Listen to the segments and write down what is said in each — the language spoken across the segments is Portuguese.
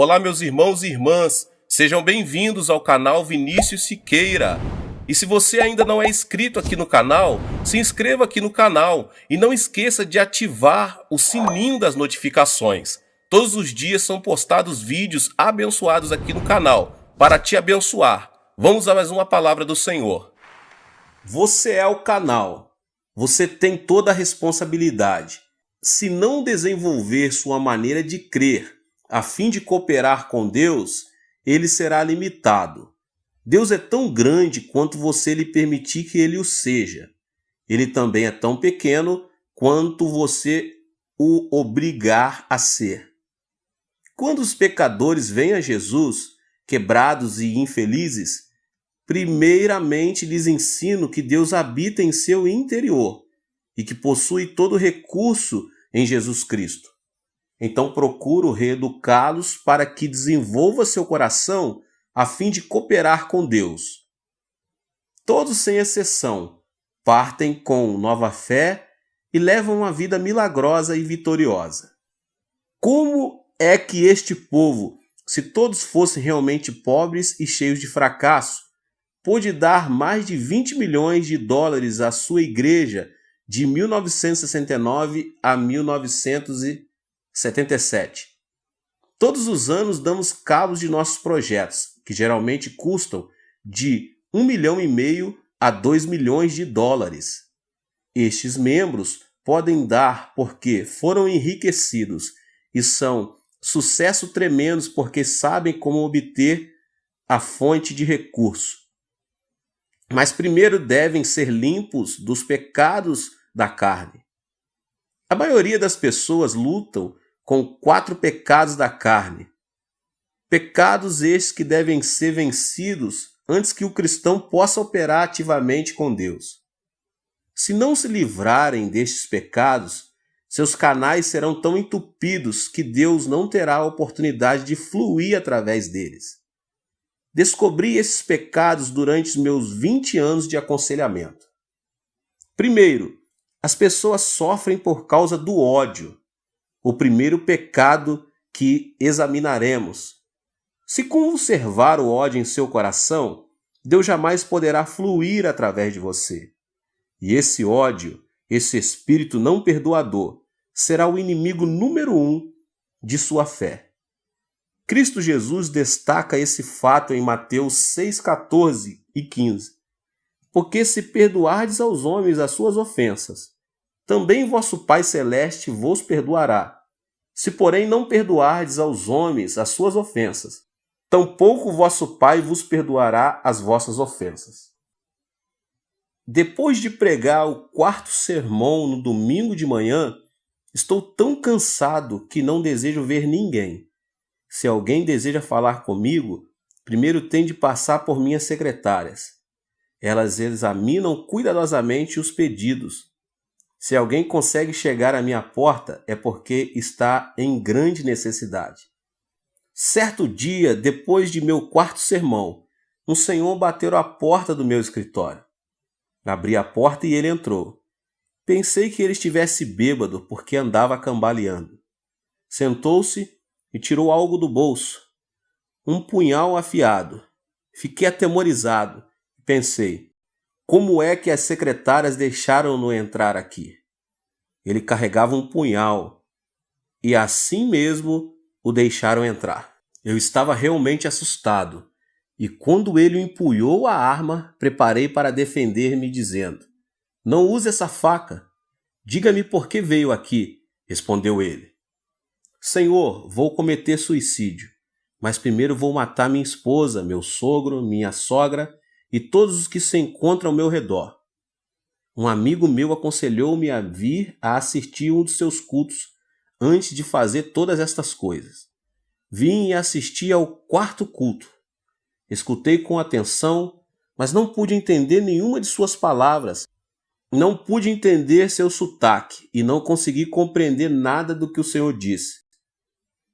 Olá, meus irmãos e irmãs, sejam bem-vindos ao canal Vinícius Siqueira. E se você ainda não é inscrito aqui no canal, se inscreva aqui no canal e não esqueça de ativar o sininho das notificações. Todos os dias são postados vídeos abençoados aqui no canal para te abençoar. Vamos a mais uma palavra do Senhor. Você é o canal. Você tem toda a responsabilidade. Se não desenvolver sua maneira de crer, a fim de cooperar com Deus, ele será limitado. Deus é tão grande quanto você lhe permitir que ele o seja. Ele também é tão pequeno quanto você o obrigar a ser. Quando os pecadores vêm a Jesus, quebrados e infelizes, primeiramente lhes ensino que Deus habita em seu interior e que possui todo recurso em Jesus Cristo. Então procuro reeducá-los para que desenvolva seu coração a fim de cooperar com Deus. Todos, sem exceção, partem com nova fé e levam uma vida milagrosa e vitoriosa. Como é que este povo, se todos fossem realmente pobres e cheios de fracasso, pôde dar mais de 20 milhões de dólares à sua igreja de 1969 a 1977. Todos os anos damos cabo de nossos projetos, que geralmente custam de 1,5 milhão a 2 milhões de dólares. Estes membros podem dar porque foram enriquecidos e são sucesso tremendos porque sabem como obter a fonte de recurso. Mas primeiro devem ser limpos dos pecados da carne. A maioria das pessoas lutam com 4 pecados da carne. Pecados estes que devem ser vencidos antes que o cristão possa operar ativamente com Deus. Se não se livrarem destes pecados, seus canais serão tão entupidos que Deus não terá a oportunidade de fluir através deles. Descobri esses pecados durante os meus 20 anos de aconselhamento. Primeiro, as pessoas sofrem por causa do ódio. O primeiro pecado que examinaremos. Se conservar o ódio em seu coração, Deus jamais poderá fluir através de você. E esse ódio, esse espírito não perdoador, será o inimigo número 1 de sua fé. Cristo Jesus destaca esse fato em Mateus 6, 14 e 15. Porque se perdoardes aos homens as suas ofensas, também vosso Pai Celeste vos perdoará. Se, porém, não perdoardes aos homens as suas ofensas, tampouco vosso Pai vos perdoará as vossas ofensas. Depois de pregar o 4º sermão no domingo de manhã, estou tão cansado que não desejo ver ninguém. Se alguém deseja falar comigo, primeiro tem de passar por minhas secretárias. Elas examinam cuidadosamente os pedidos. Se alguém consegue chegar à minha porta, é porque está em grande necessidade. Certo dia, depois de meu 4º sermão, um senhor bateu à porta do meu escritório. Abri a porta e ele entrou. Pensei que ele estivesse bêbado porque andava cambaleando. Sentou-se e tirou algo do bolso. Um punhal afiado. Fiquei atemorizado e pensei, como é que as secretárias deixaram-no entrar aqui? Ele carregava um punhal e assim mesmo o deixaram entrar. Eu estava realmente assustado e quando ele empunhou a arma, preparei para defender-me dizendo, não use essa faca. Diga-me por que veio aqui, respondeu ele. Senhor, vou cometer suicídio, mas primeiro vou matar minha esposa, meu sogro, minha sogra e todos os que se encontram ao meu redor. Um amigo meu aconselhou-me a vir a assistir um dos seus cultos antes de fazer todas estas coisas. Vim e assisti ao 4º culto. Escutei com atenção, mas não pude entender nenhuma de suas palavras. Não pude entender seu sotaque e não consegui compreender nada do que o Senhor disse.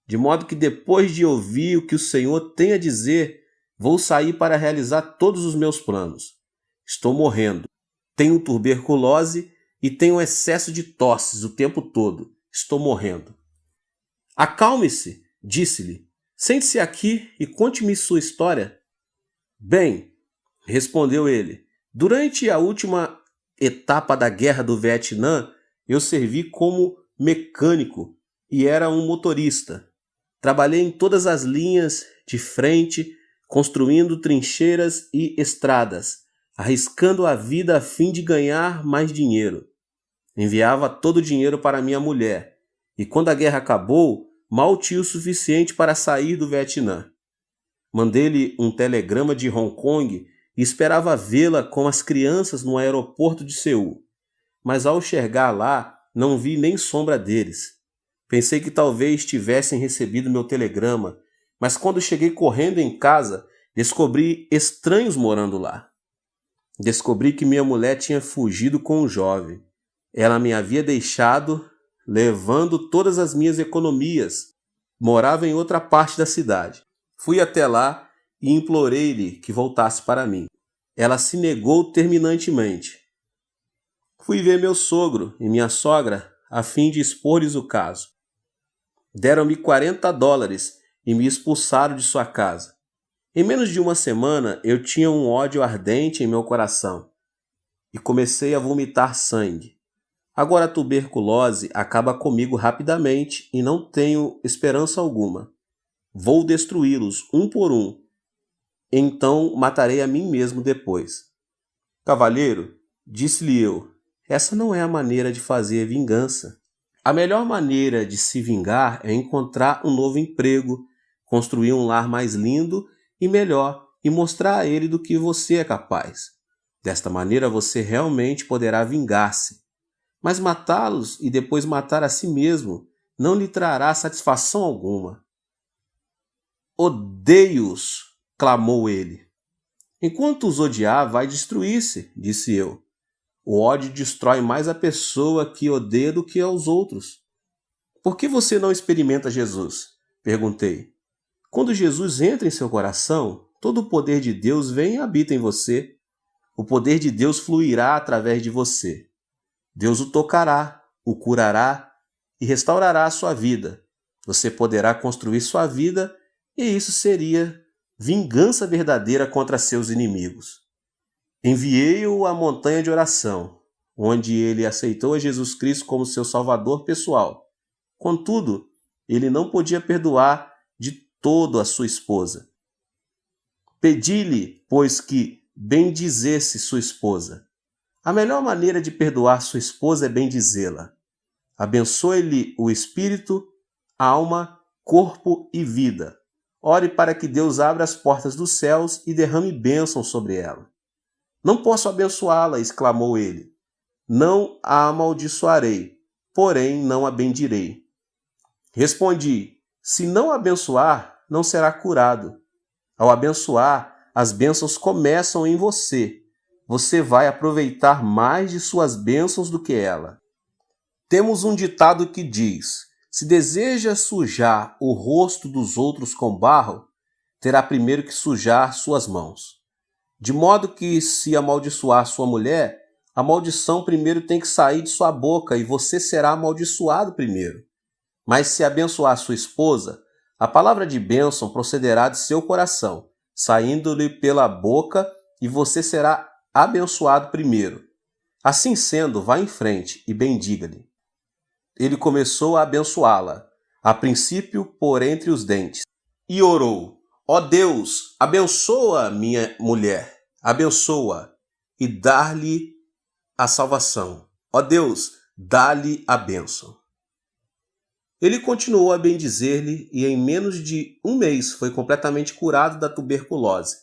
De modo que depois de ouvir o que o Senhor tem a dizer, vou sair para realizar todos os meus planos. Estou morrendo. Tenho tuberculose e tenho excesso de tosses o tempo todo. Estou morrendo. Acalme-se, disse-lhe. Sente-se aqui e conte-me sua história. Bem, respondeu ele, durante a última etapa da Guerra do Vietnã, eu servi como mecânico e era um motorista. Trabalhei em todas as linhas de frente, construindo trincheiras e estradas, arriscando a vida a fim de ganhar mais dinheiro. Enviava todo o dinheiro para minha mulher, e quando a guerra acabou, mal tinha o suficiente para sair do Vietnã. Mandei-lhe um telegrama de Hong Kong e esperava vê-la com as crianças no aeroporto de Seul. Mas ao chegar lá, não vi nem sombra deles. Pensei que talvez tivessem recebido meu telegrama, mas quando cheguei correndo em casa, descobri estranhos morando lá. Descobri que minha mulher tinha fugido com um jovem. Ela me havia deixado, levando todas as minhas economias. Morava em outra parte da cidade. Fui até lá e implorei-lhe que voltasse para mim. Ela se negou terminantemente. Fui ver meu sogro e minha sogra a fim de expor-lhes o caso. Deram-me $40 e me expulsaram de sua casa. Em menos de uma semana eu tinha um ódio ardente em meu coração e comecei a vomitar sangue. Agora a tuberculose acaba comigo rapidamente e não tenho esperança alguma. Vou destruí-los um por um. Então matarei a mim mesmo depois. Cavalheiro, disse-lhe eu, essa não é a maneira de fazer vingança. A melhor maneira de se vingar é encontrar um novo emprego, construir um lar mais lindo e melhor e mostrar a ele do que você é capaz. Desta maneira você realmente poderá vingar-se. Mas matá-los e depois matar a si mesmo não lhe trará satisfação alguma. Odeio-os, clamou ele. Enquanto os odiar, vai destruir-se, disse eu. O ódio destrói mais a pessoa que odeia do que aos outros. Por que você não experimenta Jesus? Perguntei. Quando Jesus entra em seu coração, todo o poder de Deus vem e habita em você. O poder de Deus fluirá através de você. Deus o tocará, o curará e restaurará a sua vida. Você poderá construir sua vida e isso seria vingança verdadeira contra seus inimigos. Enviei-o à montanha de oração, onde ele aceitou a Jesus Cristo como seu salvador pessoal. Contudo, ele não podia perdoar de todo a sua esposa. Pedi-lhe, pois, que bendizesse sua esposa. A melhor maneira de perdoar sua esposa é bendizê-la. Abençoe-lhe o espírito, alma, corpo e vida. Ore para que Deus abra as portas dos céus e derrame bênção sobre ela. Não posso abençoá-la, exclamou ele. Não a amaldiçoarei, porém não a bendirei. Respondi, se não a abençoar, não será curado. Ao abençoar, as bênçãos começam em você. Você vai aproveitar mais de suas bênçãos do que ela. Temos um ditado que diz, se deseja sujar o rosto dos outros com barro, terá primeiro que sujar suas mãos. De modo que, se amaldiçoar sua mulher, a maldição primeiro tem que sair de sua boca e você será amaldiçoado primeiro. Mas se abençoar sua esposa, a palavra de bênção procederá de seu coração, saindo-lhe pela boca e você será abençoado primeiro. Assim sendo, vá em frente e bendiga-lhe. Ele começou a abençoá-la, a princípio por entre os dentes, e orou, ó Deus, abençoa minha mulher, abençoa e dá-lhe a salvação. Ó Deus, dá-lhe a bênção. Ele continuou a bendizer-lhe e em menos de um mês foi completamente curado da tuberculose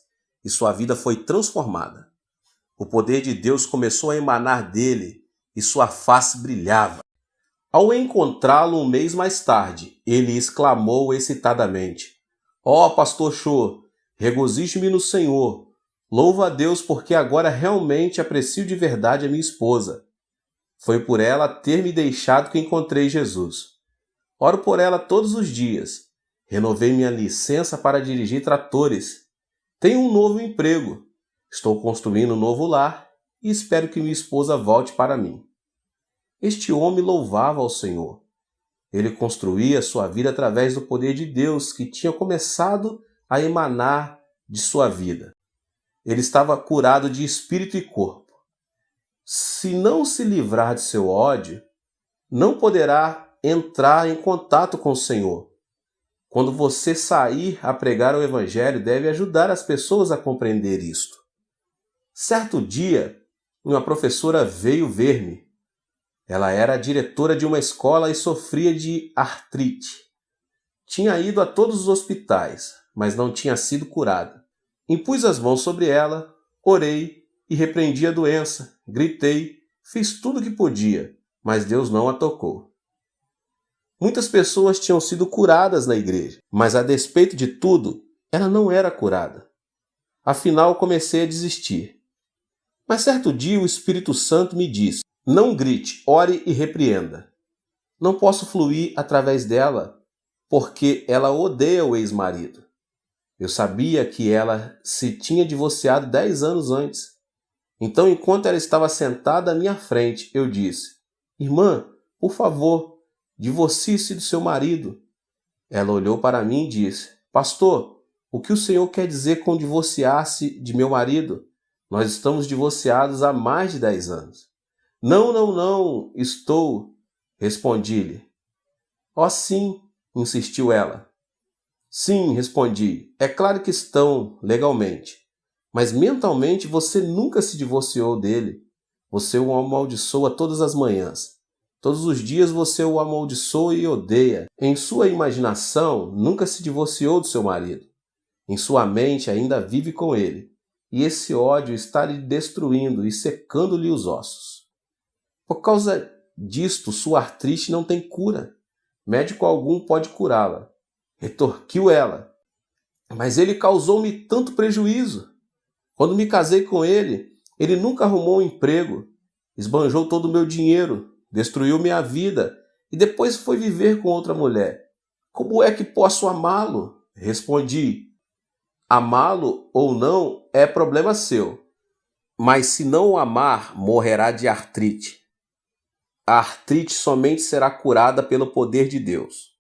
e sua vida foi transformada. O poder de Deus começou a emanar dele e sua face brilhava. Ao encontrá-lo um mês mais tarde, ele exclamou excitadamente, ó pastor Cho, regozije-me no Senhor. Louvo a Deus porque agora realmente aprecio de verdade a minha esposa. Foi por ela ter me deixado que encontrei Jesus. Oro por ela todos os dias. Renovei minha licença para dirigir tratores. Tenho um novo emprego. Estou construindo um novo lar e espero que minha esposa volte para mim. Este homem louvava ao Senhor. Ele construía sua vida através do poder de Deus que tinha começado a emanar de sua vida. Ele estava curado de espírito e corpo. Se não se livrar de seu ódio, não poderá entrar em contato com o Senhor. Quando você sair a pregar o Evangelho, deve ajudar as pessoas a compreender isto. Certo dia, uma professora veio ver-me. Ela era a diretora de uma escola e sofria de artrite. Tinha ido a todos os hospitais, mas não tinha sido curada. Impus as mãos sobre ela, orei e repreendi a doença, gritei, fiz tudo o que podia, mas Deus não a tocou. Muitas pessoas tinham sido curadas na igreja, mas a despeito de tudo, ela não era curada. Afinal, comecei a desistir. Mas certo dia o Espírito Santo me disse: não grite, ore e repreenda. Não posso fluir através dela, porque ela odeia o ex-marido. Eu sabia que ela se tinha divorciado 10 anos antes. Então, enquanto ela estava sentada à minha frente, eu disse: irmã, por favor, divorcie-se do seu marido. Ela olhou para mim e disse: pastor, o que o senhor quer dizer com divorciar-se de meu marido? Nós estamos divorciados há mais de 10 anos. Não, estou, respondi-lhe. Oh, sim, insistiu ela. Sim, respondi, é claro que estão, legalmente. Mas mentalmente você nunca se divorciou dele. Você o amaldiçoa todas as manhãs. Todos os dias você o amaldiçoa e odeia. Em sua imaginação, nunca se divorciou do seu marido. Em sua mente ainda vive com ele. E esse ódio está lhe destruindo e secando-lhe os ossos. Por causa disto, sua artrite não tem cura. Médico algum pode curá-la. Retorquiu ela. Mas ele causou-me tanto prejuízo. Quando me casei com ele, ele nunca arrumou um emprego. Esbanjou todo o meu dinheiro, destruiu minha vida e depois foi viver com outra mulher. Como é que posso amá-lo? Respondi. Amá-lo ou não é problema seu. Mas se não o amar, morrerá de artrite. A artrite somente será curada pelo poder de Deus.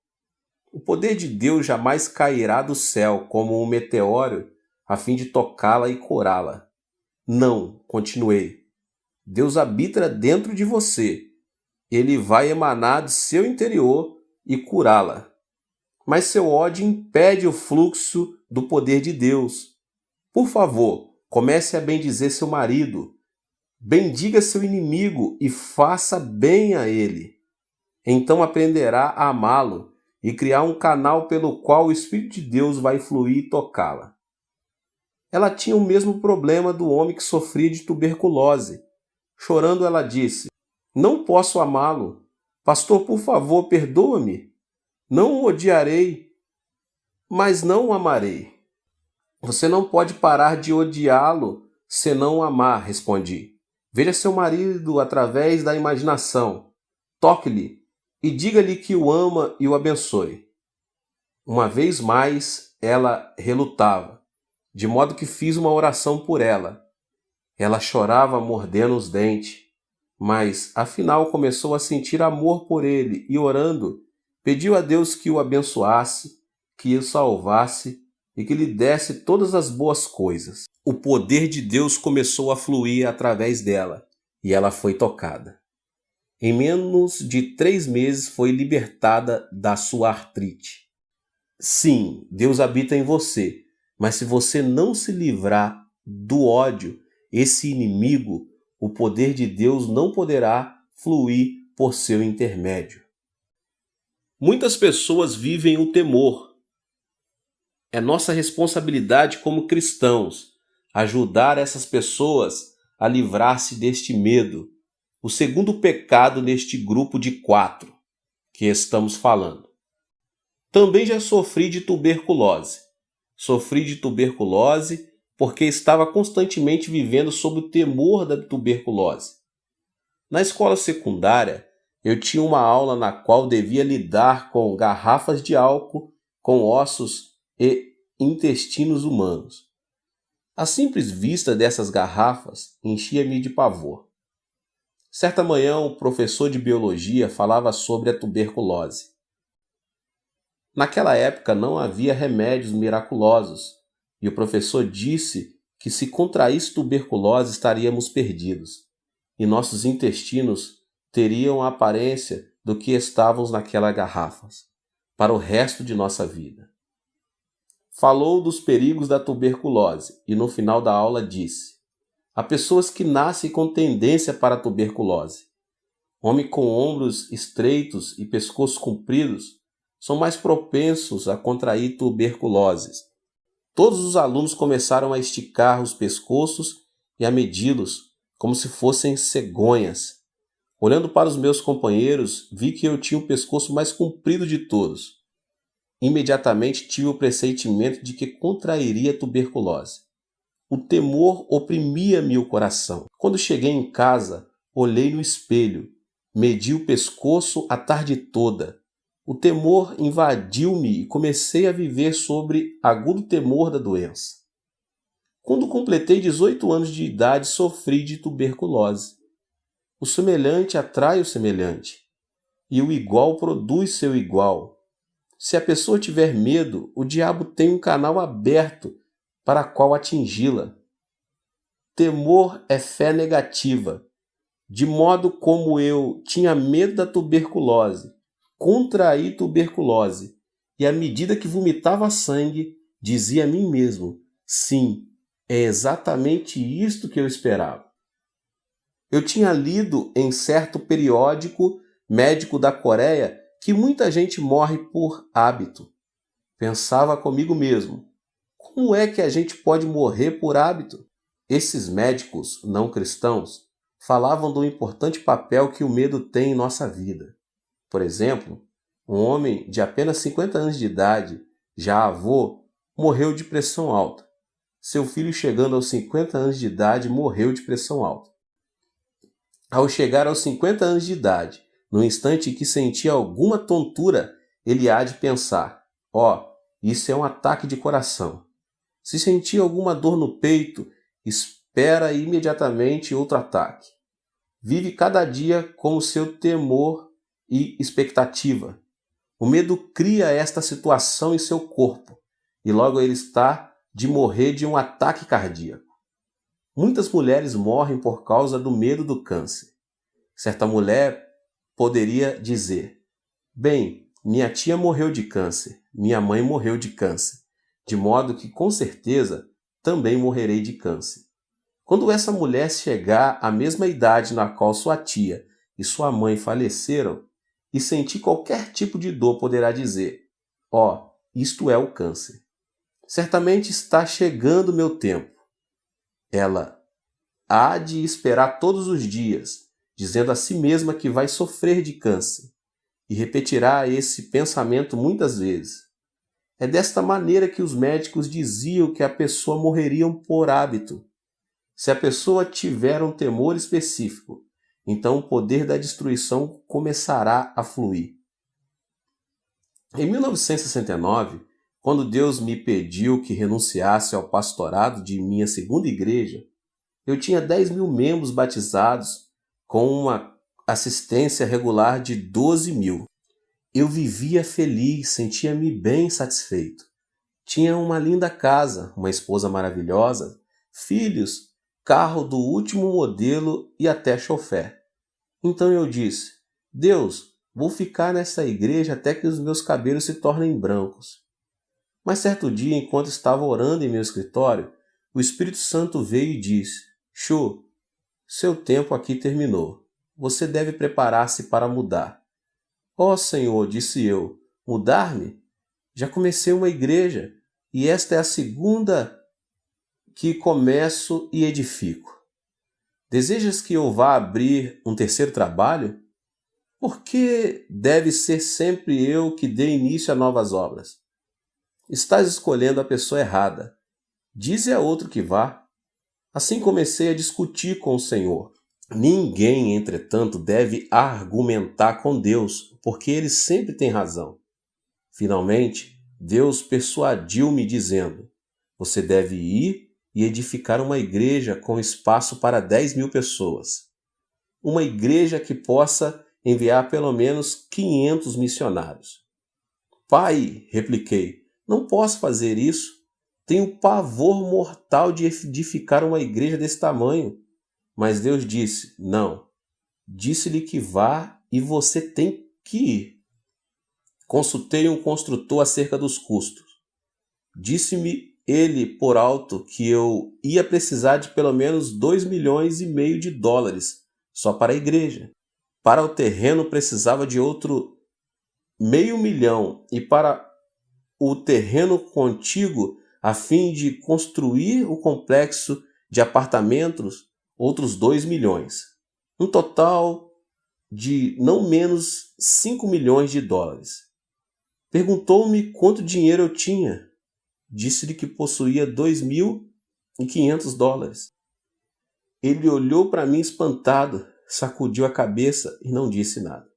O poder de Deus jamais cairá do céu como um meteoro a fim de tocá-la e curá-la. Não, continuei. Deus habita dentro de você. Ele vai emanar de seu interior e curá-la. Mas seu ódio impede o fluxo do poder de Deus. Por favor, comece a bendizer seu marido. Bendiga seu inimigo e faça bem a ele. Então aprenderá a amá-lo e criar um canal pelo qual o Espírito de Deus vai fluir e tocá-la. Ela tinha o mesmo problema do homem que sofria de tuberculose. Chorando, ela disse: não posso amá-lo. Pastor, por favor, perdoa-me. Não o odiarei, mas não o amarei. Você não pode parar de odiá-lo se não o amar, respondi. Veja seu marido através da imaginação. Toque-lhe e diga-lhe que o ama e o abençoe. Uma vez mais, ela relutava, de modo que fiz uma oração por ela. Ela chorava mordendo os dentes, mas afinal começou a sentir amor por ele e, orando, pediu a Deus que o abençoasse, que o salvasse e que lhe desse todas as boas coisas. O poder de Deus começou a fluir através dela e ela foi tocada. Em menos de 3 meses foi libertada da sua artrite. Sim, Deus habita em você, mas se você não se livrar do ódio, esse inimigo, o poder de Deus não poderá fluir por seu intermédio. Muitas pessoas vivem o temor. É nossa responsabilidade como cristãos ajudar essas pessoas a livrar-se deste medo, o segundo pecado neste grupo de 4 que estamos falando. Também já sofri de tuberculose. Sofri de tuberculose porque estava constantemente vivendo sob o temor da tuberculose. Na escola secundária, eu tinha uma aula na qual devia lidar com garrafas de álcool, com ossos e intestinos humanos. A simples vista dessas garrafas enchia-me de pavor. Certa manhã, o professor de biologia falava sobre a tuberculose. Naquela época não havia remédios miraculosos, e o professor disse que se contraísse tuberculose estaríamos perdidos, e nossos intestinos teriam a aparência do que estavam naquelas garrafas, para o resto de nossa vida. Falou dos perigos da tuberculose e no final da aula disse: há pessoas que nascem com tendência para a tuberculose. Homens com ombros estreitos e pescoços compridos são mais propensos a contrair tuberculose. Todos os alunos começaram a esticar os pescoços e a medi-los como se fossem cegonhas. Olhando para os meus companheiros, vi que eu tinha o pescoço mais comprido de todos. Imediatamente tive o pressentimento de que contrairia tuberculose. O temor oprimia-me o coração. Quando cheguei em casa, olhei no espelho, medi o pescoço a tarde toda. O temor invadiu-me e comecei a viver sobre agudo temor da doença. Quando completei 18 anos de idade, sofri de tuberculose. O semelhante atrai o semelhante, e o igual produz seu igual. Se a pessoa tiver medo, o diabo tem um canal aberto para qual atingi-la. Temor é fé negativa. De modo como eu tinha medo da tuberculose, contraí tuberculose, e à medida que vomitava sangue, dizia a mim mesmo: sim, é exatamente isto que eu esperava. Eu tinha lido em certo periódico médico da Coreia que muita gente morre por hábito. Pensava comigo mesmo: como é que a gente pode morrer por hábito? Esses médicos não cristãos falavam do importante papel que o medo tem em nossa vida. Por exemplo, um homem de apenas 50 anos de idade, já avô, morreu de pressão alta. Seu filho, chegando aos 50 anos de idade, morreu de pressão alta. Ao chegar aos 50 anos de idade, no instante em que sentia alguma tontura, ele há de pensar: isso é um ataque de coração. Se sentir alguma dor no peito, espera imediatamente outro ataque. Vive cada dia com o seu temor e expectativa. O medo cria esta situação em seu corpo e logo ele está de morrer de um ataque cardíaco. Muitas mulheres morrem por causa do medo do câncer. Certa mulher poderia dizer: bem, minha tia morreu de câncer, minha mãe morreu de câncer, de modo que com certeza também morrerei de câncer. Quando essa mulher chegar à mesma idade na qual sua tia e sua mãe faleceram e sentir qualquer tipo de dor, poderá dizer: isto é o câncer. Certamente está chegando meu tempo. Ela há de esperar todos os dias, dizendo a si mesma que vai sofrer de câncer, e repetirá esse pensamento muitas vezes. É desta maneira que os médicos diziam que a pessoa morreria por hábito. Se a pessoa tiver um temor específico, então o poder da destruição começará a fluir. Em 1969, quando Deus me pediu que renunciasse ao pastorado de minha segunda igreja, eu tinha 10 mil membros batizados com uma assistência regular de 12 mil. Eu vivia feliz, sentia-me bem satisfeito. Tinha uma linda casa, uma esposa maravilhosa, filhos, carro do último modelo e até chofé. Então eu disse: Deus, vou ficar nessa igreja até que os meus cabelos se tornem brancos. Mas certo dia, enquanto estava orando em meu escritório, o Espírito Santo veio e disse: Chu, seu tempo aqui terminou. Você deve preparar-se para mudar. Senhor, disse eu, mudar-me? Já comecei uma igreja e esta é a segunda que começo e edifico. Desejas que eu vá abrir um terceiro trabalho? Por que deve ser sempre eu que dê início a novas obras? Estás escolhendo a pessoa errada. Dize a outro que vá. Assim comecei a discutir com o Senhor. Ninguém, entretanto, deve argumentar com Deus, porque ele sempre tem razão. Finalmente, Deus persuadiu-me dizendo: você deve ir e edificar uma igreja com espaço para 10 mil pessoas. Uma igreja que possa enviar pelo menos 500 missionários. Pai, repliquei, não posso fazer isso. Tenho pavor mortal de edificar uma igreja desse tamanho. Mas Deus disse, não. Disse-lhe que vá e você tem que ir. Consultei um construtor acerca dos custos. Disse-me ele por alto que eu ia precisar de pelo menos 2,5 milhões de dólares só para a igreja. Para o terreno precisava de outro 500 mil e para o terreno contíguo a fim de construir o complexo de apartamentos outros 2 milhões. Um total de não menos 5 milhões de dólares. Perguntou-me quanto dinheiro eu tinha. Disse-lhe que possuía 2.500 dólares. Ele olhou para mim espantado, sacudiu a cabeça e não disse nada.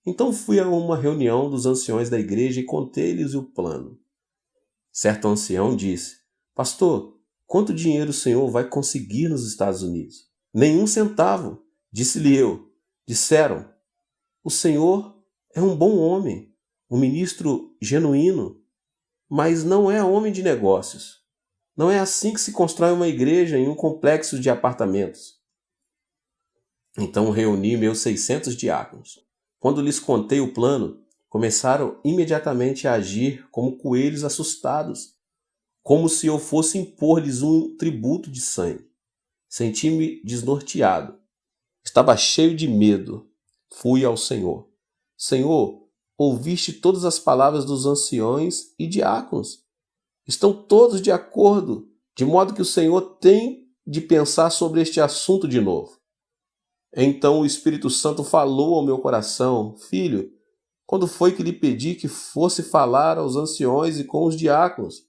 Então fui a uma reunião dos anciões da igreja e contei-lhes o plano. Certo ancião disse, pastor, quanto dinheiro o senhor vai conseguir nos Estados Unidos? Nenhum centavo, disse-lhe eu. Disseram, o senhor é um bom homem, um ministro genuíno, mas não é homem de negócios. Não é assim que se constrói uma igreja em um complexo de apartamentos. Então reuni meus 600 diáconos. Quando lhes contei o plano, começaram imediatamente a agir como coelhos assustados, como se eu fosse impor-lhes um tributo de sangue. Senti-me desnorteado. Estava cheio de medo. Fui ao Senhor. Senhor, ouviste todas as palavras dos anciões e diáconos. Estão todos de acordo, de modo que o Senhor tem de pensar sobre este assunto de novo. Então o Espírito Santo falou ao meu coração, filho, quando foi que lhe pedi que fosse falar aos anciões e com os diáconos?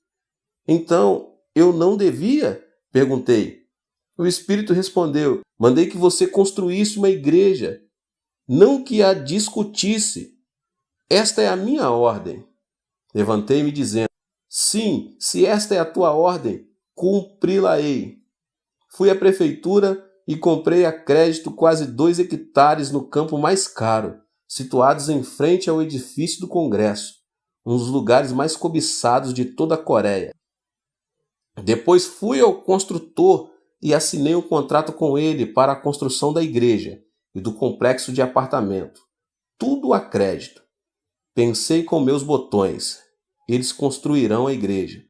Então, eu não devia? Perguntei. O Espírito respondeu, mandei que você construísse uma igreja, não que a discutisse. Esta é a minha ordem. Levantei-me dizendo, sim, se esta é a tua ordem, cumpri-la-ei. Fui à prefeitura e comprei a crédito quase 2 hectares no campo mais caro, situados em frente ao edifício do Congresso, um dos lugares mais cobiçados de toda a Coreia. Depois fui ao construtor e assinei um contrato com ele para a construção da igreja e do complexo de apartamento. Tudo a crédito. Pensei com meus botões. Eles construirão a igreja.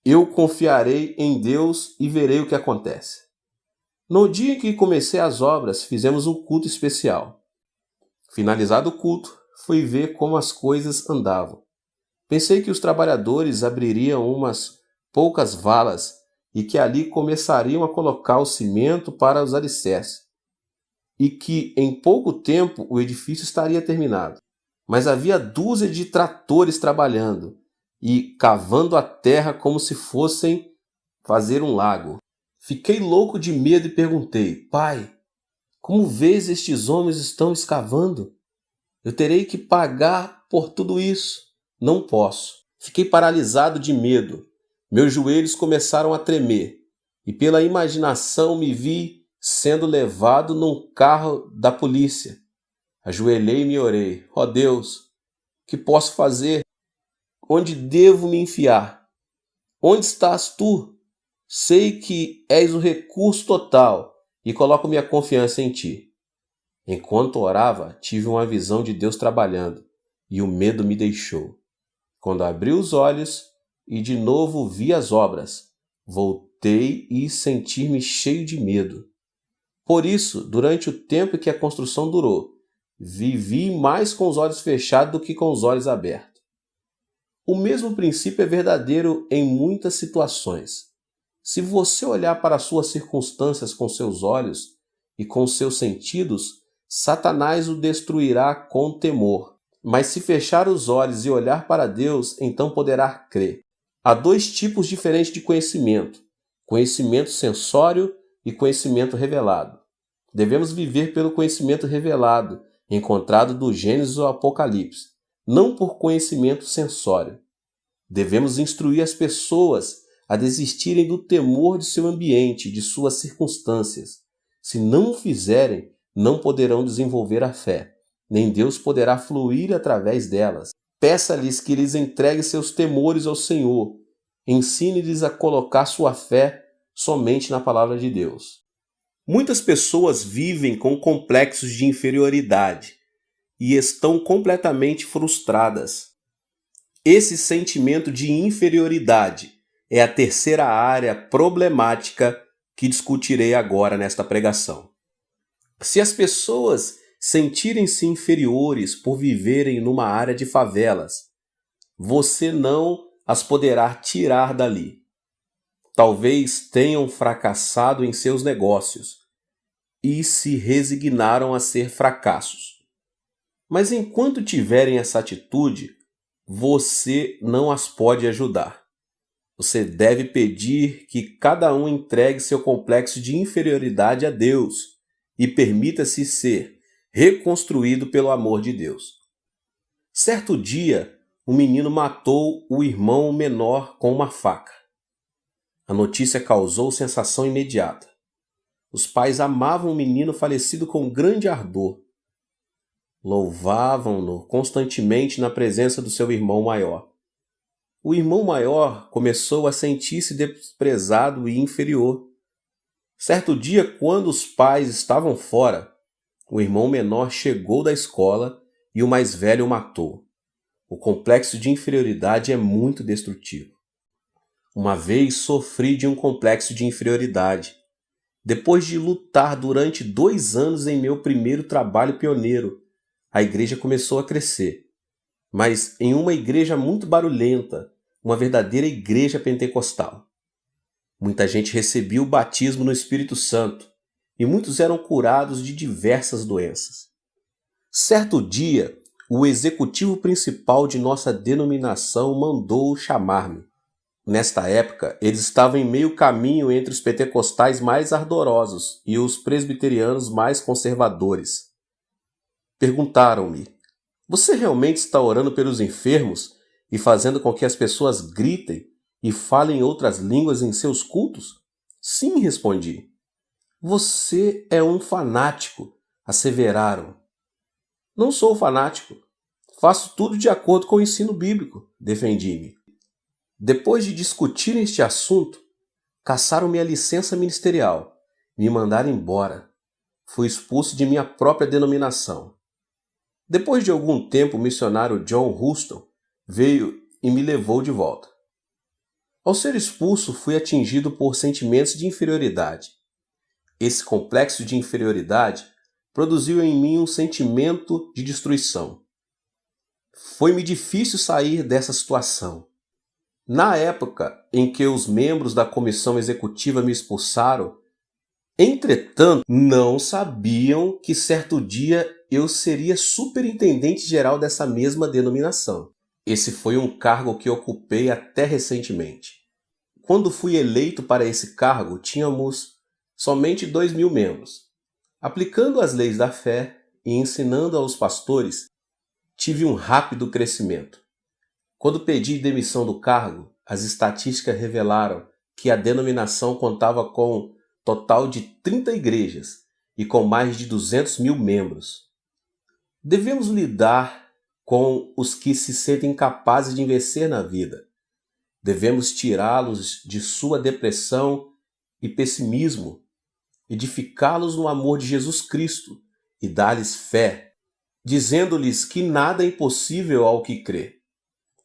Eu confiarei em Deus e verei o que acontece. No dia em que comecei as obras, fizemos um culto especial. Finalizado o culto, fui ver como as coisas andavam. Pensei que os trabalhadores abririam umas poucas valas e que ali começariam a colocar o cimento para os alicerces, e que em pouco tempo o edifício estaria terminado. Mas havia dúzia de tratores trabalhando e cavando a terra como se fossem fazer um lago. Fiquei louco de medo e perguntei, pai, como vês estes homens estão escavando? Eu terei que pagar por tudo isso. Não posso. Fiquei paralisado de medo. Meus joelhos começaram a tremer e pela imaginação me vi sendo levado num carro da polícia. Ajoelhei-me e orei. Ó Deus, o que posso fazer? Onde devo me enfiar? Onde estás tu? Sei que és o recurso total e coloco minha confiança em ti. Enquanto orava, tive uma visão de Deus trabalhando e o medo me deixou. Quando abri os olhos e de novo vi as obras, voltei e senti-me cheio de medo. Por isso, durante o tempo que a construção durou, vivi mais com os olhos fechados do que com os olhos abertos. O mesmo princípio é verdadeiro em muitas situações. Se você olhar para as suas circunstâncias com seus olhos e com seus sentidos, Satanás o destruirá com temor. Mas se fechar os olhos e olhar para Deus, então poderá crer. Há 2 tipos diferentes de conhecimento: conhecimento sensório e conhecimento revelado. Devemos viver pelo conhecimento revelado, encontrado do Gênesis ao Apocalipse, não por conhecimento sensório. Devemos instruir as pessoas a desistirem do temor de seu ambiente, de suas circunstâncias. Se não o fizerem, não poderão desenvolver a fé, nem Deus poderá fluir através delas. Peça-lhes que lhes entregue seus temores ao Senhor. Ensine-lhes a colocar sua fé somente na palavra de Deus. Muitas pessoas vivem com complexos de inferioridade e estão completamente frustradas. Esse sentimento de inferioridade é a terceira área problemática que discutirei agora nesta pregação. Se as pessoas sentirem-se inferiores por viverem numa área de favelas, você não as poderá tirar dali. Talvez tenham fracassado em seus negócios e se resignaram a ser fracassos. Mas enquanto tiverem essa atitude, você não as pode ajudar. Você deve pedir que cada um entregue seu complexo de inferioridade a Deus e permita-se ser reconstruído pelo amor de Deus. Certo dia, um menino matou o irmão menor com uma faca. A notícia causou sensação imediata. Os pais amavam o menino falecido com grande ardor. Louvavam-no constantemente na presença do seu irmão maior. O irmão maior começou a sentir-se desprezado e inferior. Certo dia, quando os pais estavam fora, o irmão menor chegou da escola e o mais velho o matou. O complexo de inferioridade é muito destrutivo. Uma vez sofri de um complexo de inferioridade. Depois de lutar durante 2 anos em meu primeiro trabalho pioneiro, a igreja começou a crescer. Mas em uma igreja muito barulhenta, uma verdadeira igreja pentecostal. Muita gente recebia o batismo no Espírito Santo e muitos eram curados de diversas doenças. Certo dia, o executivo principal de nossa denominação mandou chamar-me. Nesta época, eles estavam em meio caminho entre os pentecostais mais ardorosos e os presbiterianos mais conservadores. Perguntaram-me: você realmente está orando pelos enfermos e fazendo com que as pessoas gritem e falem outras línguas em seus cultos? Sim, respondi. Você é um fanático, asseveraram. Não sou fanático. Faço tudo de acordo com o ensino bíblico, defendi-me. Depois de discutir este assunto, cassaram minha licença ministerial, me mandaram embora. Fui expulso de minha própria denominação. Depois de algum tempo, o missionário John Huston veio e me levou de volta. Ao ser expulso, fui atingido por sentimentos de inferioridade. Esse complexo de inferioridade produziu em mim um sentimento de destruição. Foi-me difícil sair dessa situação. Na época em que os membros da comissão executiva me expulsaram, entretanto, não sabiam que certo dia eu seria superintendente geral dessa mesma denominação. Esse foi um cargo que ocupei até recentemente. Quando fui eleito para esse cargo, tínhamos somente 2.000 membros. Aplicando as leis da fé e ensinando aos pastores, tive um rápido crescimento. Quando pedi demissão do cargo, as estatísticas revelaram que a denominação contava com um total de 30 igrejas e com mais de 200.000 membros. Devemos lidar com os que se sentem incapazes de vencer na vida. Devemos tirá-los de sua depressão e pessimismo, edificá-los no amor de Jesus Cristo e dar-lhes fé, dizendo-lhes que nada é impossível ao que crê.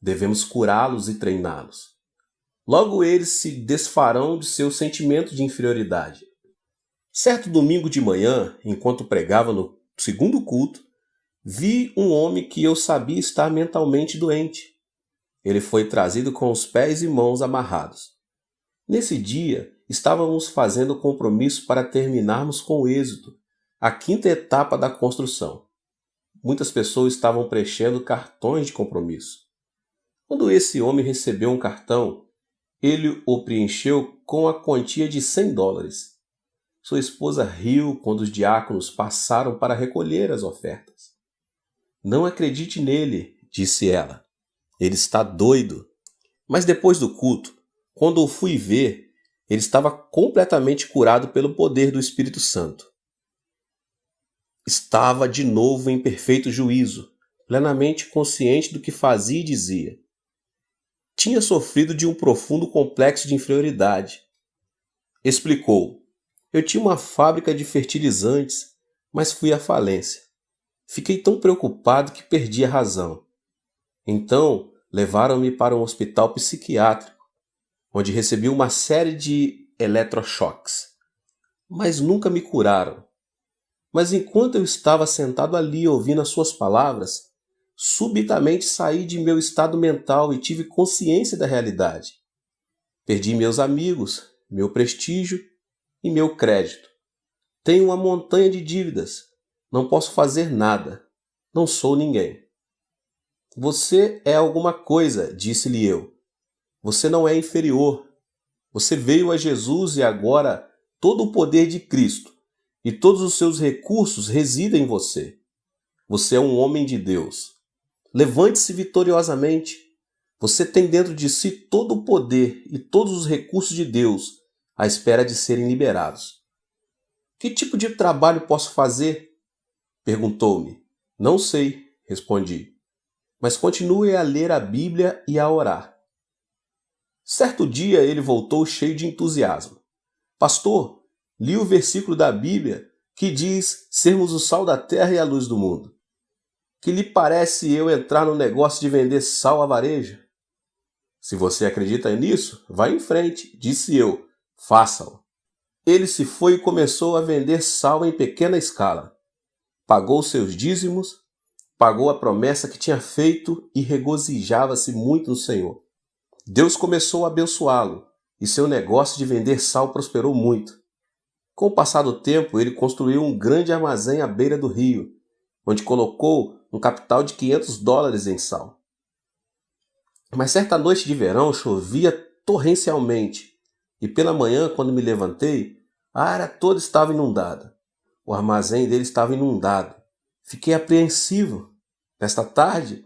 Devemos curá-los e treiná-los. Logo eles se desfarão de seu sentimento de inferioridade. Certo domingo de manhã, enquanto pregava no segundo culto, vi um homem que eu sabia estar mentalmente doente. Ele foi trazido com os pés e mãos amarrados. Nesse dia, estávamos fazendo compromisso para terminarmos com êxito a 5ª etapa da construção. Muitas pessoas estavam preenchendo cartões de compromisso. Quando esse homem recebeu um cartão, ele o preencheu com a quantia de $100. Sua esposa riu quando os diáconos passaram para recolher as ofertas. Não acredite nele, disse ela. Ele está doido. Mas depois do culto, quando o fui ver, ele estava completamente curado pelo poder do Espírito Santo. Estava de novo em perfeito juízo, plenamente consciente do que fazia e dizia. Tinha sofrido de um profundo complexo de inferioridade. Explicou: eu tinha uma fábrica de fertilizantes, mas fui à falência. Fiquei tão preocupado que perdi a razão. Então, levaram-me para um hospital psiquiátrico, onde recebi uma série de eletrochoques. Mas nunca me curaram. Mas enquanto eu estava sentado ali ouvindo as suas palavras, subitamente saí de meu estado mental e tive consciência da realidade. Perdi meus amigos, meu prestígio e meu crédito. Tenho uma montanha de dívidas. Não posso fazer nada. Não sou ninguém. Você é alguma coisa, disse-lhe eu. Você não é inferior. Você veio a Jesus e agora todo o poder de Cristo e todos os seus recursos residem em você. Você é um homem de Deus. Levante-se vitoriosamente. Você tem dentro de si todo o poder e todos os recursos de Deus à espera de serem liberados. Que tipo de trabalho posso fazer? Perguntou-me. Não sei, respondi. Mas continue a ler a Bíblia e a orar. Certo dia ele voltou cheio de entusiasmo. Pastor, li o versículo da Bíblia que diz sermos o sal da terra e a luz do mundo. Que lhe parece eu entrar no negócio de vender sal a varejo? Se você acredita nisso, vá em frente, disse eu. Faça-o. Ele se foi e começou a vender sal em pequena escala. Pagou seus dízimos, pagou a promessa que tinha feito e regozijava-se muito no Senhor. Deus começou a abençoá-lo e seu negócio de vender sal prosperou muito. Com o passar do tempo, ele construiu um grande armazém à beira do rio, onde colocou um capital de $500 em sal. Mas certa noite de verão chovia torrencialmente e pela manhã, quando me levantei, a área toda estava inundada. O armazém dele estava inundado. Fiquei apreensivo. Nesta tarde,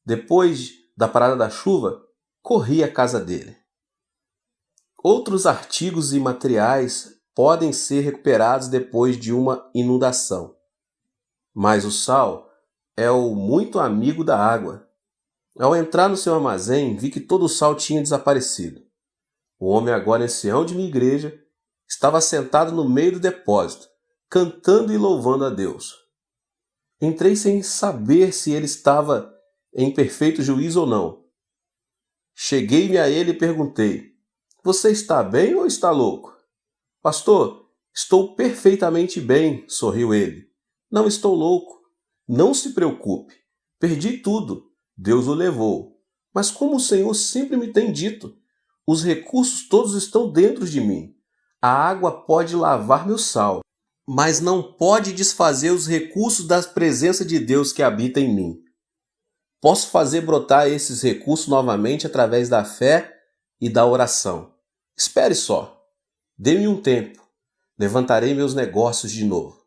depois da parada da chuva, corri à casa dele. Outros artigos e materiais podem ser recuperados depois de uma inundação. Mas o sal é o muito amigo da água. Ao entrar no seu armazém, vi que todo o sal tinha desaparecido. O homem, agora ancião de minha igreja, estava sentado no meio do depósito, cantando e louvando a Deus. Entrei sem saber se ele estava em perfeito juízo ou não. Cheguei-me a ele e perguntei: você está bem ou está louco? Pastor, estou perfeitamente bem, sorriu ele. Não estou louco. Não se preocupe. Perdi tudo. Deus o levou. Mas como o Senhor sempre me tem dito, os recursos todos estão dentro de mim. A água pode lavar meu sal, mas não pode desfazer os recursos da presença de Deus que habita em mim. Posso fazer brotar esses recursos novamente através da fé e da oração. Espere só. Dê-me um tempo. Levantarei meus negócios de novo.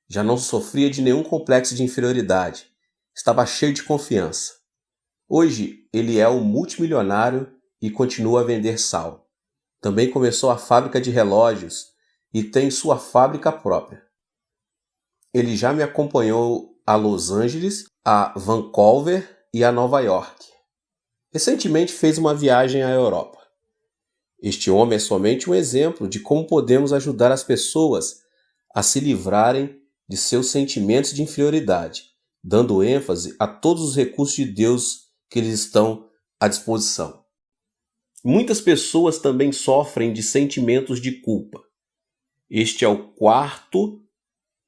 Já não sofria de nenhum complexo de inferioridade. Estava cheio de confiança. Hoje, ele é um multimilionário e continua a vender sal. Também começou a fábrica de relógios e tem sua fábrica própria. Ele já me acompanhou a Los Angeles, a Vancouver e a Nova York. Recentemente fez uma viagem à Europa. Este homem é somente um exemplo de como podemos ajudar as pessoas a se livrarem de seus sentimentos de inferioridade, dando ênfase a todos os recursos de Deus que eles estão à disposição. Muitas pessoas também sofrem de sentimentos de culpa. Este é o quarto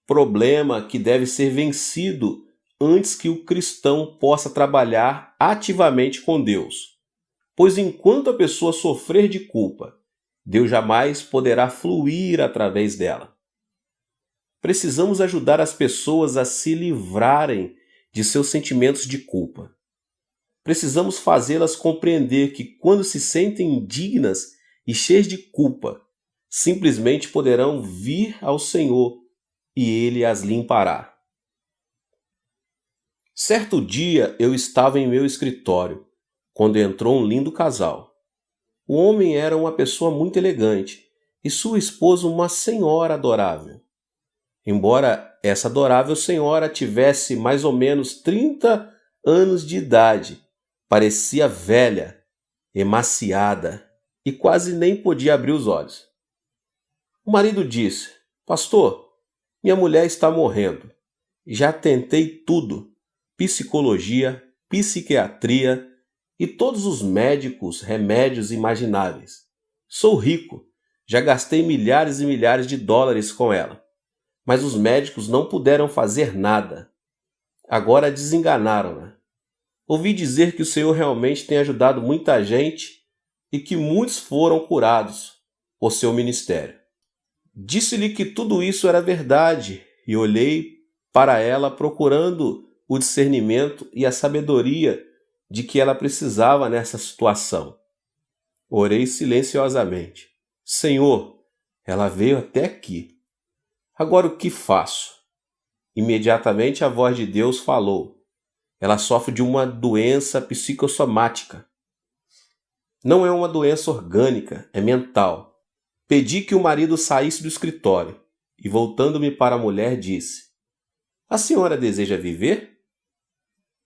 problema que deve ser vencido antes que o cristão possa trabalhar ativamente com Deus. Pois enquanto a pessoa sofrer de culpa, Deus jamais poderá fluir através dela. Precisamos ajudar as pessoas a se livrarem de seus sentimentos de culpa. Precisamos fazê-las compreender que quando se sentem indignas e cheias de culpa, simplesmente poderão vir ao Senhor e Ele as limpará. Certo dia eu estava em meu escritório, quando entrou um lindo casal. O homem era uma pessoa muito elegante e sua esposa uma senhora adorável. Embora essa adorável senhora tivesse mais ou menos 30 anos de idade, parecia velha, emaciada e quase nem podia abrir os olhos. O marido disse: Pastor, minha mulher está morrendo. Já tentei tudo: psicologia, psiquiatria e todos os médicos, remédios imagináveis. Sou rico, já gastei milhares e milhares de dólares com ela. Mas os médicos não puderam fazer nada. Agora desenganaram-na. Ouvi dizer que o Senhor realmente tem ajudado muita gente e que muitos foram curados por seu ministério. Disse-lhe que tudo isso era verdade e olhei para ela procurando o discernimento e a sabedoria de que ela precisava nessa situação. Orei silenciosamente. Senhor, ela veio até aqui. Agora o que faço? Imediatamente a voz de Deus falou. Ela sofre de uma doença psicossomática. Não é uma doença orgânica, é mental. Pedi que o marido saísse do escritório e, voltando-me para a mulher, disse: A senhora deseja viver?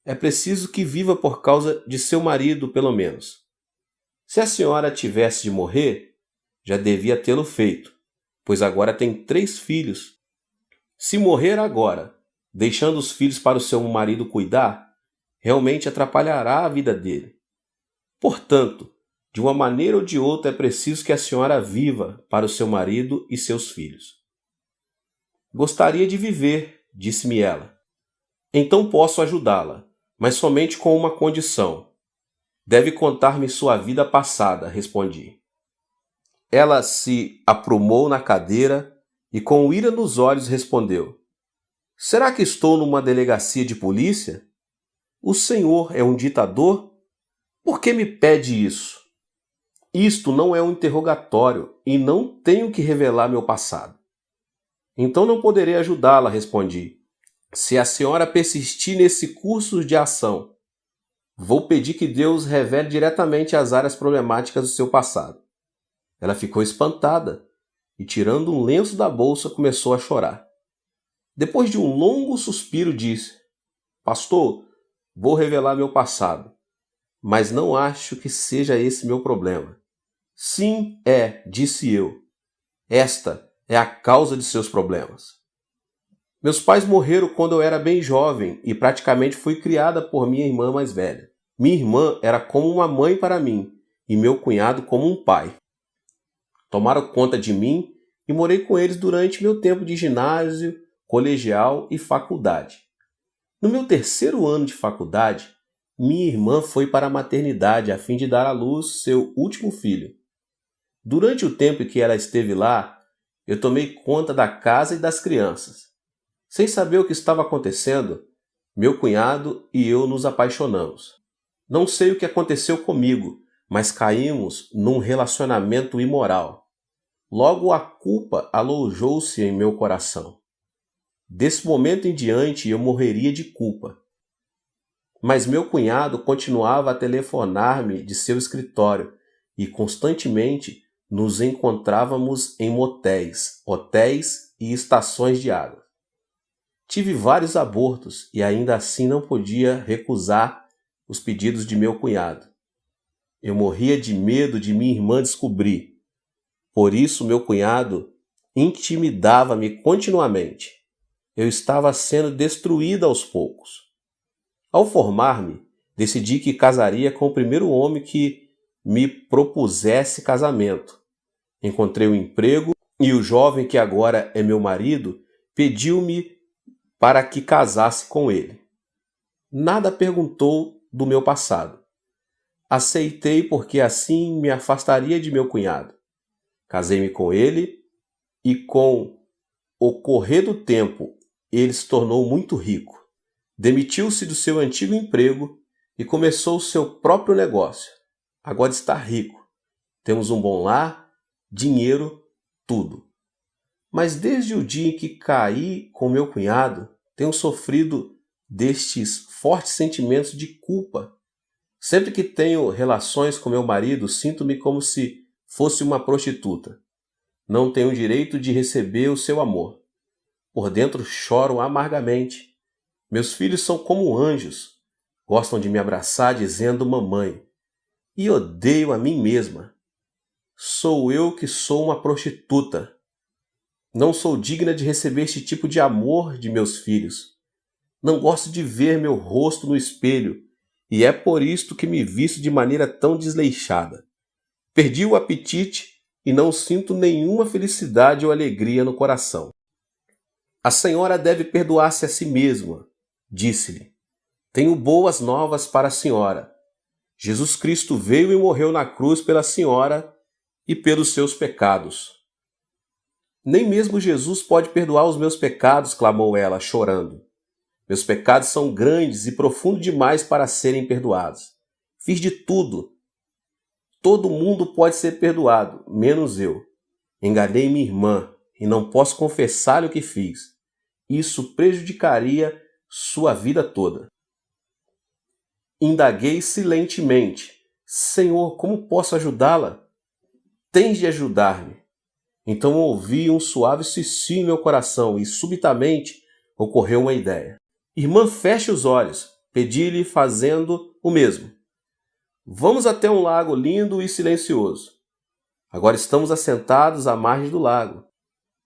É preciso que viva por causa de seu marido, pelo menos. Se a senhora tivesse de morrer, já devia tê-lo feito, pois agora tem 3 filhos. Se morrer agora, deixando os filhos para o seu marido cuidar, realmente atrapalhará a vida dele. Portanto, de uma maneira ou de outra é preciso que a senhora viva para o seu marido e seus filhos. Gostaria de viver, disse-me ela. Então posso ajudá-la, mas somente com uma condição. Deve contar-me sua vida passada, respondi. Ela se aprumou na cadeira e com ira nos olhos respondeu: Será que estou numa delegacia de polícia? O senhor é um ditador? Por que me pede isso? Isto não é um interrogatório e não tenho que revelar meu passado. Então não poderei ajudá-la, respondi. Se a senhora persistir nesse curso de ação, vou pedir que Deus revele diretamente as áreas problemáticas do seu passado. Ela ficou espantada e, tirando um lenço da bolsa, começou a chorar. Depois de um longo suspiro, disse: Pastor, vou revelar meu passado, mas não acho que seja esse meu problema. Sim, disse eu. Esta é a causa de seus problemas. Meus pais morreram quando eu era bem jovem e praticamente fui criada por minha irmã mais velha. Minha irmã era como uma mãe para mim e meu cunhado como um pai. Tomaram conta de mim e morei com eles durante meu tempo de ginásio, colegial e faculdade. No meu 3º ano de faculdade, minha irmã foi para a maternidade a fim de dar à luz seu último filho. Durante o tempo em que ela esteve lá, eu tomei conta da casa e das crianças. Sem saber o que estava acontecendo, meu cunhado e eu nos apaixonamos. Não sei o que aconteceu comigo, mas caímos num relacionamento imoral. Logo a culpa alojou-se em meu coração. Desse momento em diante eu morreria de culpa. Mas meu cunhado continuava a telefonar-me de seu escritório e constantemente nos encontrávamos em motéis, hotéis e estações de água. Tive vários abortos e ainda assim não podia recusar os pedidos de meu cunhado. Eu morria de medo de minha irmã descobrir. Por isso meu cunhado intimidava-me continuamente. Eu estava sendo destruída aos poucos. Ao formar-me, decidi que casaria com o primeiro homem que me propusesse casamento. Encontrei um emprego e o jovem que agora é meu marido pediu-me para que casasse com ele. Nada perguntou do meu passado. Aceitei porque assim me afastaria de meu cunhado. Casei-me com ele e com o correr do tempo ele se tornou muito rico. Demitiu-se do seu antigo emprego e começou o seu próprio negócio. Agora está rico. Temos um bom lar, dinheiro, tudo. Mas desde o dia em que caí com meu cunhado, tenho sofrido destes fortes sentimentos de culpa. Sempre que tenho relações com meu marido, sinto-me como se fosse uma prostituta. Não tenho o direito de receber o seu amor. por dentro choro amargamente. Meus filhos são como anjos, gostam de me abraçar dizendo mamãe, e odeio a mim mesma. Sou eu que sou uma prostituta. Não sou digna de receber este tipo de amor de meus filhos. Não gosto de ver meu rosto no espelho, e é por isto que me visto de maneira tão desleixada. Perdi o apetite e não sinto nenhuma felicidade ou alegria no coração. A senhora deve perdoar-se a si mesma, disse-lhe. Tenho boas novas para a senhora. Jesus Cristo veio e morreu na cruz pela senhora e pelos seus pecados. Nem mesmo Jesus pode perdoar os meus pecados, clamou ela, chorando. Meus pecados são grandes e profundos demais para serem perdoados. Fiz de tudo. Todo mundo pode ser perdoado, menos eu. Enganei minha irmã e não posso confessar-lhe o que fiz. Isso prejudicaria sua vida toda. Indaguei silentemente. Senhor, como posso ajudá-la? Tens de ajudar-me. Então ouvi um suave sussurro em meu coração e subitamente ocorreu uma ideia. Irmã, feche os olhos. Pedi-lhe fazendo o mesmo. Vamos até um lago lindo e silencioso. Agora estamos assentados à margem do lago.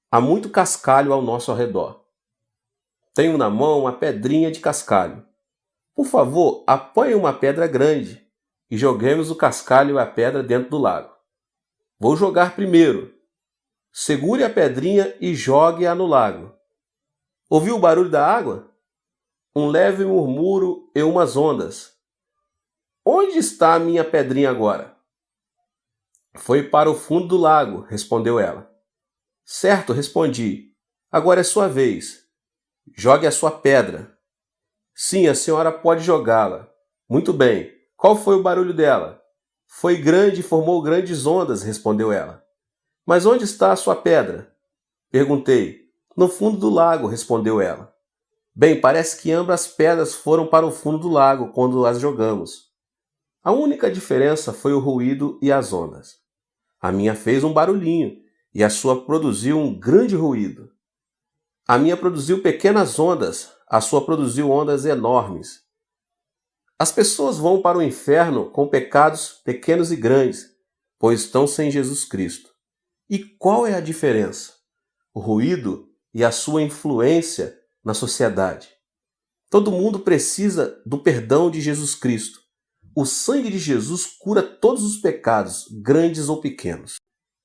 Há muito cascalho ao nosso redor. Tenho na mão uma pedrinha de cascalho. Por favor, apanhe uma pedra grande e joguemos o cascalho e a pedra dentro do lago. Vou jogar primeiro. Segure a pedrinha e jogue-a no lago. Ouviu o barulho da água? Um leve murmúrio e umas ondas. Onde está a minha pedrinha agora? Foi para o fundo do lago, respondeu ela. Certo, respondi. Agora é sua vez. Jogue a sua pedra. Sim, a senhora pode jogá-la. Muito bem. Qual foi o barulho dela? Foi grande e formou grandes ondas, respondeu ela. Mas onde está a sua pedra? Perguntei. No fundo do lago, respondeu ela. Bem, parece que ambas as pedras foram para o fundo do lago quando as jogamos. A única diferença foi o ruído e as ondas. A minha fez um barulhinho e a sua produziu um grande ruído. A minha produziu pequenas ondas, a sua produziu ondas enormes. As pessoas vão para o inferno com pecados pequenos e grandes, pois estão sem Jesus Cristo. E qual é a diferença? O ruído e a sua influência na sociedade. Todo mundo precisa do perdão de Jesus Cristo. O sangue de Jesus cura todos os pecados, grandes ou pequenos.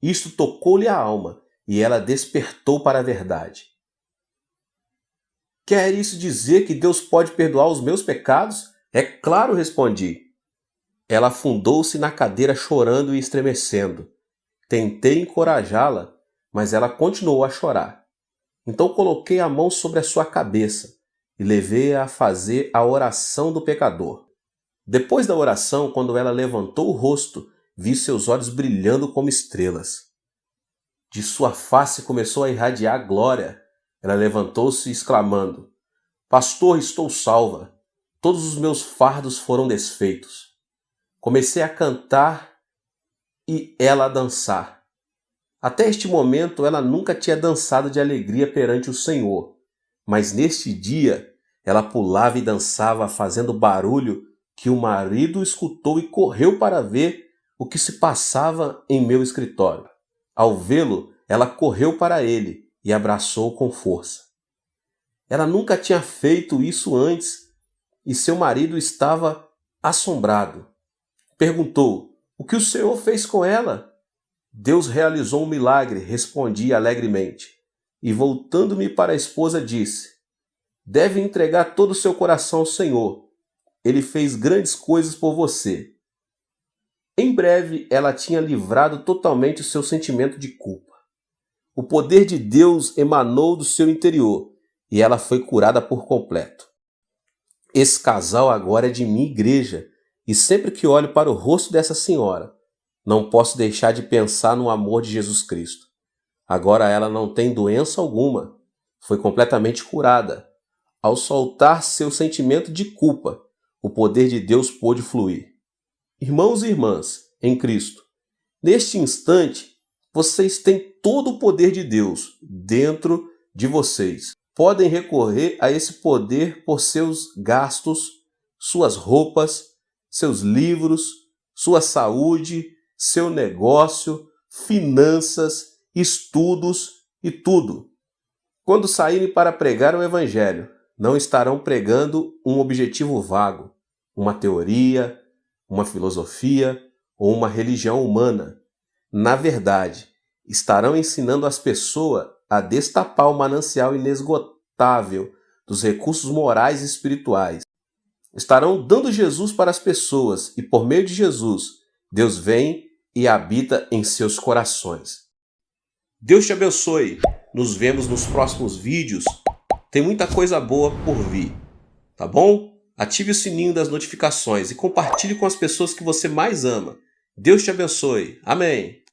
Isto tocou-lhe a alma e ela despertou para a verdade. Quer isso dizer que Deus pode perdoar os meus pecados? É claro, respondi. Ela afundou-se na cadeira chorando e estremecendo. Tentei encorajá-la, mas ela continuou a chorar. Então coloquei a mão sobre a sua cabeça e levei-a a fazer a oração do pecador. Depois da oração, quando ela levantou o rosto, vi seus olhos brilhando como estrelas. De sua face começou a irradiar glória. Ela levantou-se exclamando, Pastor, estou salva. Todos os meus fardos foram desfeitos. Comecei a cantar e ela a dançar. Até este momento ela nunca tinha dançado de alegria perante o Senhor, mas neste dia ela pulava e dançava fazendo barulho que o marido escutou e correu para ver o que se passava em meu escritório. Ao vê-lo, ela correu para ele e abraçou com força. Ela nunca tinha feito isso antes e seu marido estava assombrado. Perguntou, o que o Senhor fez com ela? Deus realizou um milagre, respondi alegremente. E voltando-me para a esposa, disse, deve entregar todo o seu coração ao Senhor. Ele fez grandes coisas por você. Em breve, ela tinha livrado totalmente o seu sentimento de culpa. O poder de Deus emanou do seu interior e ela foi curada por completo. Esse casal agora é de minha igreja e sempre que olho para o rosto dessa senhora, não posso deixar de pensar no amor de Jesus Cristo. Agora ela não tem doença alguma, foi completamente curada. Ao soltar seu sentimento de culpa, o poder de Deus pôde fluir. Irmãos e irmãs, em Cristo, neste instante, vocês têm todo o poder de Deus dentro de vocês podem recorrer a esse poder por seus gastos, suas roupas, seus livros, sua saúde, seu negócio, finanças, estudos e tudo. Quando saírem para pregar o Evangelho, não estarão pregando um objetivo vago, uma teoria, uma filosofia ou uma religião humana. Na verdade, estarão ensinando as pessoas a destapar o manancial inesgotável dos recursos morais e espirituais. Estarão dando Jesus para as pessoas e, por meio de Jesus, Deus vem e habita em seus corações. Deus te abençoe. Nos vemos nos próximos vídeos. Tem muita coisa boa por vir, tá bom? Ative o sininho das notificações e compartilhe com as pessoas que você mais ama. Deus te abençoe. Amém.